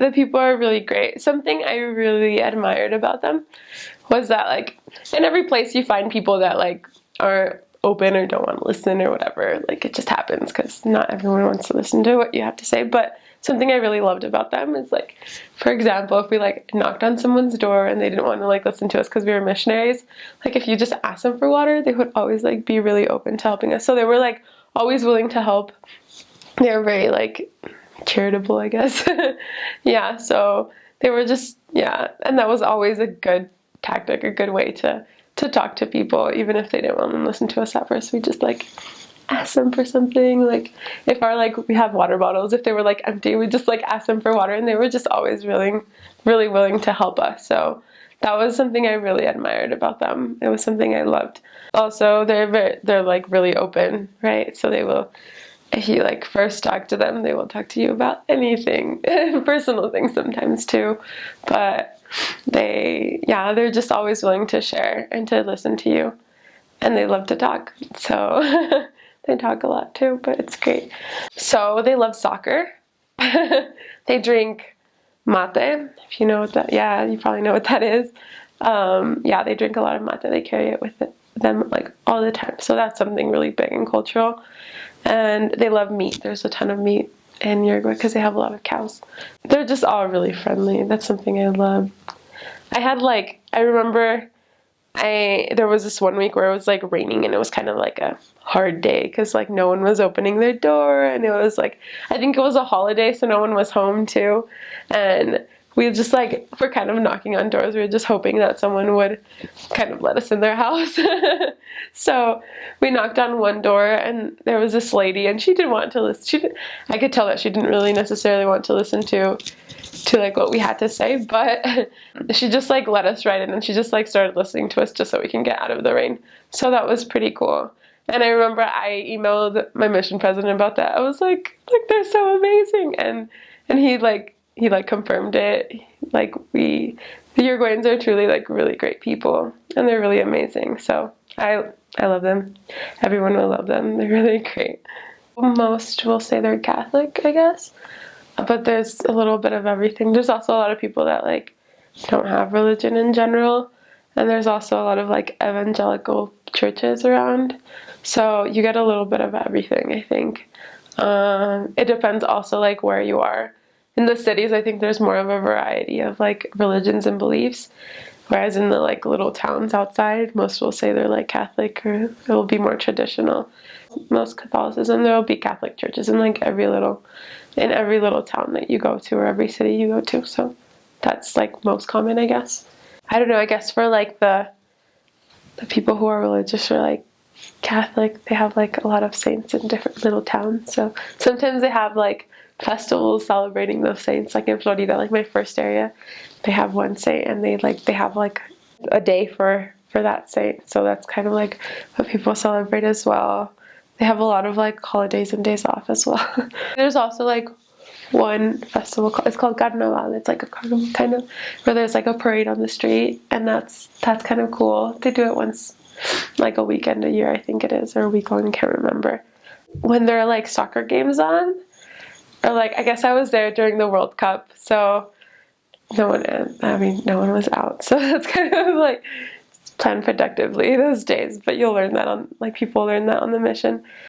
the people are really great. Something I really admired about them was that, like, in every place you find people that, like, aren't open or don't want to listen or whatever. Like, it just happens because not everyone wants to listen to what you have to say. But something I really loved about them is, like, for example, if we, like, knocked on someone's door and they didn't want to, like, listen to us because we were missionaries, like, if you just asked them for water, they would always, like, be really open to helping us. So they were, like, always willing to help. They were very, like, charitable, I guess. Yeah, so they were just, yeah, and that was always a good tactic, a good way to talk to people, even if they didn't want to listen to us at first. We just, like, ask them for something. Like, if our, like, we have water bottles, if they were, like, empty, we just, like, ask them for water, and they were just always really willing to help us. So that was something I really admired about them. It was something I loved. Also, they're like really open, right? So they will, if you, like, first talk to them, they will talk to you about anything, personal things sometimes too, but they're just always willing to share and to listen to you, and they love to talk, so they talk a lot too, but it's great. So they love soccer. They drink mate, if you know what that, yeah, you probably know what that is. Yeah, they drink a lot of mate. They carry it with them, like, all the time, so that's something really big and cultural. And they love meat. There's a ton of meat in Uruguay because they have a lot of cows. They're just all really friendly. That's something I love. I remember there was this one week where it was, like, raining, and it was kind of like a hard day because, like, no one was opening their door, and it was, like, I think it was a holiday, so no one was home too, and we just, like, were kind of knocking on doors. We were just hoping that someone would kind of let us in their house. So we knocked on one door, and there was this lady, and she didn't want to listen. I could tell that she didn't really necessarily want to listen to like what we had to say, but she just, like, let us right in, and she just, like, started listening to us just so we can get out of the rain. So that was pretty cool. And I remember I emailed my mission president about that. I was like, they're so amazing, and he confirmed it. Like, the Uruguayans are truly, like, really great people, and they're really amazing. So I love them. Everyone will love them. They're really great. Most will say they're Catholic, I guess, but there's a little bit of everything. There's also a lot of people that, like, don't have religion in general, and there's also a lot of, like, evangelical churches around. So you get a little bit of everything, I think. It depends also, like, where you are. In the cities, I think there's more of a variety of, like, religions and beliefs, whereas in the, like, little towns outside, most will say they're, like, Catholic, or it will be more traditional. Most Catholicism, there will be Catholic churches in, like, every little town that you go to, or every city you go to. So that's, like, most common, I guess. I don't know, I guess for, like, the people who are religious or, like, Catholic, they have, like, a lot of saints in different little towns. So sometimes they have, like, festivals celebrating those saints. Like in Florida, like my first area, they have one saint, and they have, like, a day for that saint. So that's kind of, like, what people celebrate as well. They have a lot of, like, holidays and days off as well. There's also, like, one festival, it's called Carnaval. It's like a carnival, kind of, where there's, like, a parade on the street, and that's kind of cool. They do it once, like, a weekend a year, I think it is, or a week long, I can't remember. When there are, like, soccer games on, or, like, I guess I was there during the World Cup, so no one was out, so that's kind of, like, plan productively those days, but you'll learn that people learn that on the mission.